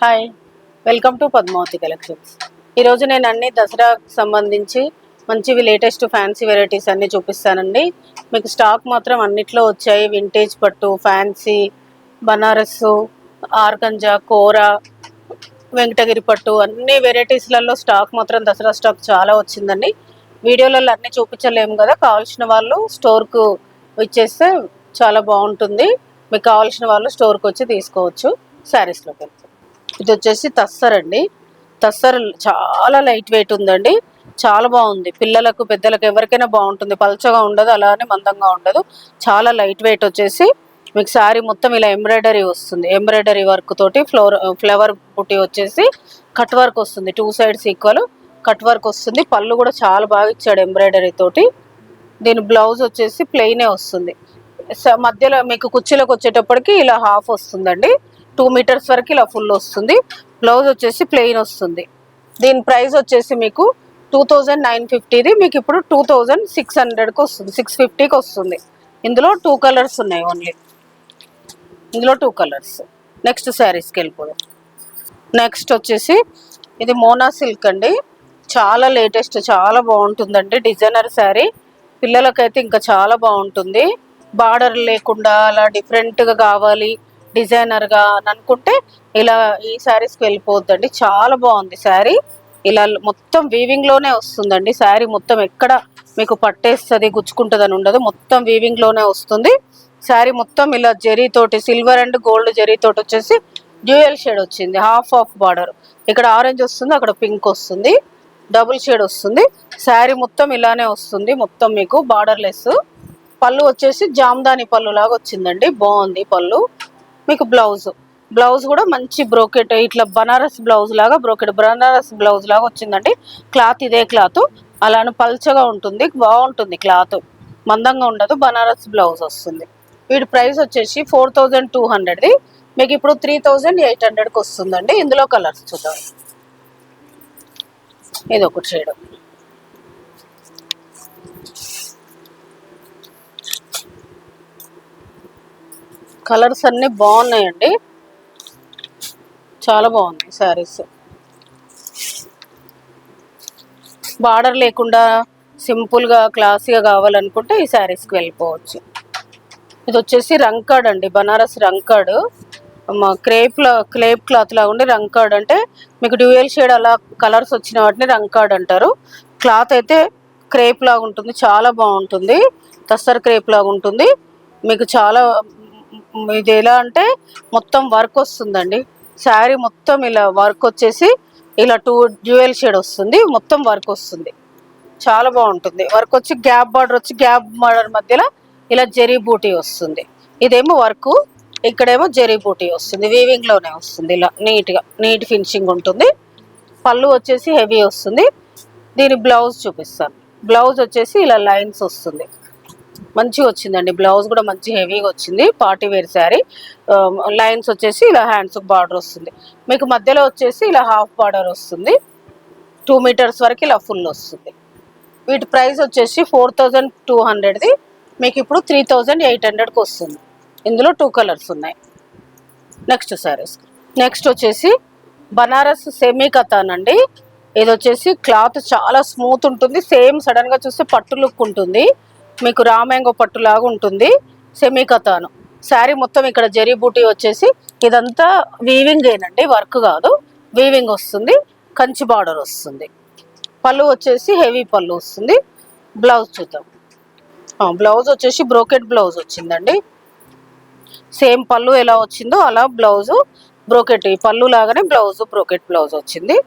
Hi, welcome to Padmavathi collections. ఈరోజు నేను అన్ని దసరాకు సంబంధించి మంచివి లేటెస్ట్ ఫ్యాన్సీ వెరైటీస్ అన్నీ చూపిస్తానండి. మీకు స్టాక్ మాత్రం అన్నిట్లో వచ్చాయి. వింటేజ్ పట్టు, ఫ్యాన్సీ, బనారస్సు, ఆర్గంజా, కోరా, వెంకటగిరి పట్టు అన్ని వెరైటీస్లలో స్టాక్ మాత్రం దసరా స్టాక్ చాలా వచ్చిందండి. వీడియోలలో అన్నీ చూపించలేము కదా, కావాల్సిన వాళ్ళు స్టోర్కు ఇచ్చేస్తే చాలా బాగుంటుంది. మీకు కావాల్సిన వాళ్ళు స్టోర్కి వచ్చి తీసుకోవచ్చు. శారీస్లోకి వెళ్తాం. ఇది వచ్చేసి తస్సర్ అండి. తస్సర్ చాలా లైట్ వెయిట్ ఉందండి, చాలా బాగుంది. పిల్లలకు పెద్దలకు ఎవరికైనా బాగుంటుంది. పల్చగా ఉండదు, అలానే మందంగా ఉండదు. చాలా లైట్ వెయిట్ వచ్చేసి మీకు శారీ మొత్తం ఇలా ఎంబ్రాయిడరీ వస్తుంది. ఎంబ్రాయిడరీ వర్క్ తోటి ఫ్లవర్ బుట్టి వచ్చేసి కట్ వర్క్ వస్తుంది. 2 సైడ్స్ ఈక్వల్ కట్ వర్క్ వస్తుంది. పళ్ళు కూడా చాలా బాగా ఇచ్చాడు ఎంబ్రాయిడరీ తోటి. దీని బ్లౌజ్ వచ్చేసి ప్లెయినే వస్తుంది. మధ్యలో మీకు కుర్చీలోకి వచ్చేటప్పటికి ఇలా హాఫ్ వస్తుందండి. 2 మీటర్స్ వరకు ఇలా ఫుల్ వస్తుంది. బ్లౌజ్ వచ్చేసి ప్లెయిన్ వస్తుంది. దీని ప్రైస్ వచ్చేసి మీకు 2950, మీకు ఇప్పుడు 2600కి వస్తుంది, 650కి వస్తుంది. ఇందులో 2 కలర్స్ ఉన్నాయి ఓన్లీ. ఇందులో 2 కలర్స్. నెక్స్ట్ శారీస్కి వెళ్ళిపోదాం. నెక్స్ట్ వచ్చేసి ఇది మోనా సిల్క్ అండి. చాలా లేటెస్ట్, చాలా బాగుంటుందండి. డిజైనర్ శారీ, పిల్లలకైతే ఇంకా చాలా బాగుంటుంది. బార్డర్ లేకుండా అలా డిఫరెంట్గా కావాలి డిజైనర్గా అని అనుకుంటే ఇలా ఈ శారీస్కి వెళ్ళిపోవద్దండి. చాలా బాగుంది శారీ. ఇలా మొత్తం వీవింగ్లోనే వస్తుందండి. శారీ మొత్తం ఎక్కడ మీకు పట్టేస్తుంది, గుచ్చుకుంటుంది అని ఉండదు. మొత్తం వీవింగ్లోనే వస్తుంది. శారీ మొత్తం ఇలా జరీతోటి, సిల్వర్ అండ్ గోల్డ్ జరీతోటి వచ్చేసి డ్యూయల్ షేడ్ వచ్చింది. హాఫ్ ఆఫ్ బార్డర్, ఇక్కడ ఆరెంజ్ వస్తుంది, అక్కడ పింక్ వస్తుంది, డబుల్ షేడ్ వస్తుంది. శారీ మొత్తం ఇలానే వస్తుంది. మొత్తం మీకు బార్డర్లెస్. పళ్ళు వచ్చేసి జామ్దాని పళ్ళు లాగా వచ్చిందండి, బాగుంది పళ్ళు. మీకు బ్లౌజ్ కూడా మంచి బ్రోకెట్, ఇట్లా బనారస్ బ్లౌజ్ లాగా, బనారస్ బ్లౌజ్ లాగా వచ్చిందండి. క్లాత్ ఇదే క్లాత్, అలానే పల్చగా ఉంటుంది, బాగుంటుంది. క్లాత్ మందంగా ఉండదు, బనారస్ బ్లౌజ్ వస్తుంది. వీటి ప్రైస్ వచ్చేసి 4200, మీకు ఇప్పుడు 3800కి వస్తుందండి. ఇందులో కలర్స్ చూద్దాం. ఇది ఒక షేడ్, కలర్స్ అన్నీ బాగున్నాయండి, చాలా బాగుంది శారీస్. బార్డర్ లేకుండా సింపుల్గా క్లాసీగా కావాలనుకుంటే ఈ శారీస్కి వెళ్ళిపోవచ్చు. ఇది వచ్చేసి రంకాడ్ అండి, బనారస్ రంకాడ్. క్రేప్ క్లాత్ లాగా ఉండి, రంకాడ్ అంటే మీకు డ్యూయల్ షేడ్ అలా కలర్స్ వచ్చిన వాటిని రంకాడ్ అంటారు. క్లాత్ అయితే క్రేప్ లాగా ఉంటుంది, చాలా బాగుంటుంది. తస్సర్ క్రేప్ లాగా ఉంటుంది. మీకు చాలా ఇది ఎలా అంటే మొత్తం వర్క్ వస్తుందండి. శారీ మొత్తం ఇలా వర్క్ వచ్చేసి ఇలా 2 డ్యూయల్ షేడ్ వస్తుంది, మొత్తం వర్క్ వస్తుంది. చాలా బాగుంటుంది. వర్క్ వచ్చి గ్యాప్ బార్డర్ వచ్చి, గ్యాప్ బార్డర్ మధ్యలో ఇలా జరీ బూటీ వస్తుంది. ఇదేమో వర్క్, ఇక్కడేమో జరీ బూటీ వస్తుంది. వీవింగ్లోనే వస్తుంది. ఇలా నీట్ ఫినిషింగ్ ఉంటుంది. పళ్ళు వచ్చేసి హెవీ వస్తుంది. దీని బ్లౌజ్ చూపిస్తాను. బ్లౌజ్ వచ్చేసి ఇలా లైన్స్ వస్తుంది, మంచిగా వచ్చిందండి. బ్లౌజ్ కూడా మంచి హెవీగా వచ్చింది. Party wear sari. లైన్స్ వచ్చేసి ఇలా హ్యాండ్స్కి బార్డర్ వస్తుంది. మీకు మధ్యలో వచ్చేసి ఇలా హాఫ్ బార్డర్ వస్తుంది. 2 మీటర్స్ వరకు ఇలా ఫుల్ వస్తుంది. వీటి ప్రైస్ వచ్చేసి 4200ది, మీకు ఇప్పుడు 3800కి వస్తుంది. ఇందులో 2 కలర్స్ ఉన్నాయి. నెక్స్ట్ శారీస్. నెక్స్ట్ వచ్చేసి బనారస్ సెమీ కతాన్ అండి. ఇది వచ్చేసి క్లాత్ చాలా స్మూత్ ఉంటుంది. సేమ్ సడన్గా చూస్తే పట్టు లుక్ ఉంటుంది. మీకు రామ్యాంగో పట్టు లాగా ఉంటుంది. సెమీ కతాను శారీ మొత్తం ఇక్కడ జరీ బూటీ వచ్చేసి ఇదంతా వీవింగ్ ఏనండి, వర్క్ కాదు, వీవింగ్ వస్తుంది. కంచి బార్డర్ వస్తుంది. పళ్ళు వచ్చేసి హెవీ పళ్ళు వస్తుంది. బ్లౌజ్ చూద్దాం. బ్లౌజ్ వచ్చేసి బ్రోకెట్ బ్లౌజ్ వచ్చిందండి. సేమ్ పళ్ళు ఎలా వచ్చిందో అలా బ్లౌజు బ్రోకెట్, పళ్ళు లాగానే బ్లౌజు బ్రోకెట్ బ్లౌజ్ వచ్చింది.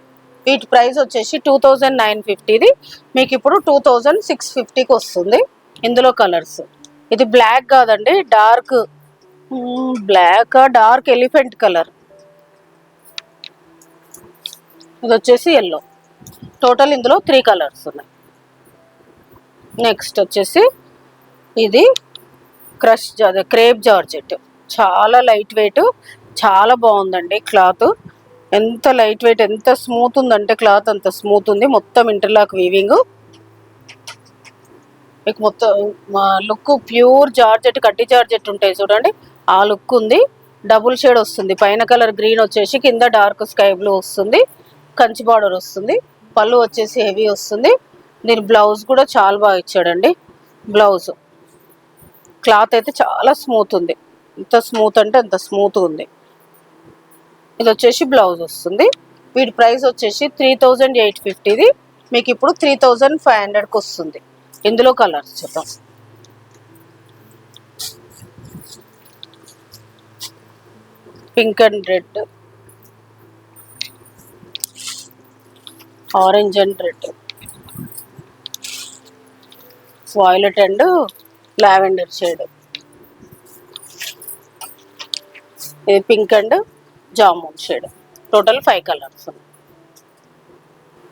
వీటి ప్రైస్ వచ్చేసి 2950ది, మీకు ఇప్పుడు 2650కి వస్తుంది. ఇందులో కలర్స్. ఇది బ్లాక్ కాదండి, dark black, dark elephant colour. ఇది వచ్చేసి ఎల్లో. టోటల్ ఇందులో 3 కలర్స్ ఉన్నాయి. నెక్స్ట్ వచ్చేసి ఇది క్రేప్ జార్జెట్, చాలా లైట్ వెయిట్, చాలా బాగుందండి. క్లాత్ ఎంత లైట్ వెయిట్, ఎంత స్మూత్ ఉందంటే క్లాత్ అంత స్మూత్ ఉంది. మొత్తం ఇంటర్లాక్ వీవింగ్. మీకు మొత్తం లుక్ ప్యూర్ జార్జెట్, కడ్డీ జార్జెట్ ఉంటాయి చూడండి, ఆ లుక్ ఉంది. డబుల్ షేడ్ వస్తుంది. పైన కలర్ గ్రీన్ వచ్చేసి కింద డార్క్ స్కై బ్లూ వస్తుంది. కంచి బార్డర్ వస్తుంది. పళ్ళు వచ్చేసి హెవీ వస్తుంది. దీని బ్లౌజ్ కూడా చాలా బాగా ఇచ్చాడండి. బ్లౌజ్ క్లాత్ అయితే చాలా స్మూత్ ఉంది. ఎంత స్మూత్ అంటే అంత స్మూత్ ఉంది. ఇది వచ్చేసి బ్లౌజ్ వస్తుంది. వీటి ప్రైస్ వచ్చేసి 3850. మీకు ఇప్పుడు 3500కి వస్తుంది. ఇందులో కలర్స్ చూద్దాం. Pink and red, orange and red, violet and lavender shade, ఇది pink and jamun shade. Total 5 colours.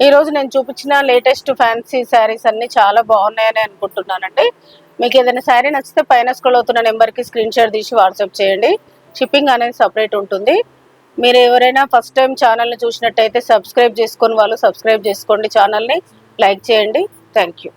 ఈరోజు నేను చూపించిన లేటెస్ట్ ఫ్యాన్సీ శారీస్ అన్నీ చాలా బాగున్నాయని అనుకుంటున్నానండి. మీకు ఏదైనా శారీ నచ్చితే పైన స్క్రోల్ అవుతున్న నెంబర్కి స్క్రీన్ షాట్ తీసి వాట్సాప్ చేయండి. షిప్పింగ్ అనేది సపరేట్ ఉంటుంది. మీరు ఎవరైనా ఫస్ట్ టైం ఛానల్ని చూసినట్టయితే సబ్స్క్రైబ్ చేసుకొని వాళ్ళు సబ్స్క్రైబ్ చేసుకోండి. ఛానల్ని లైక్ చేయండి. Thank you.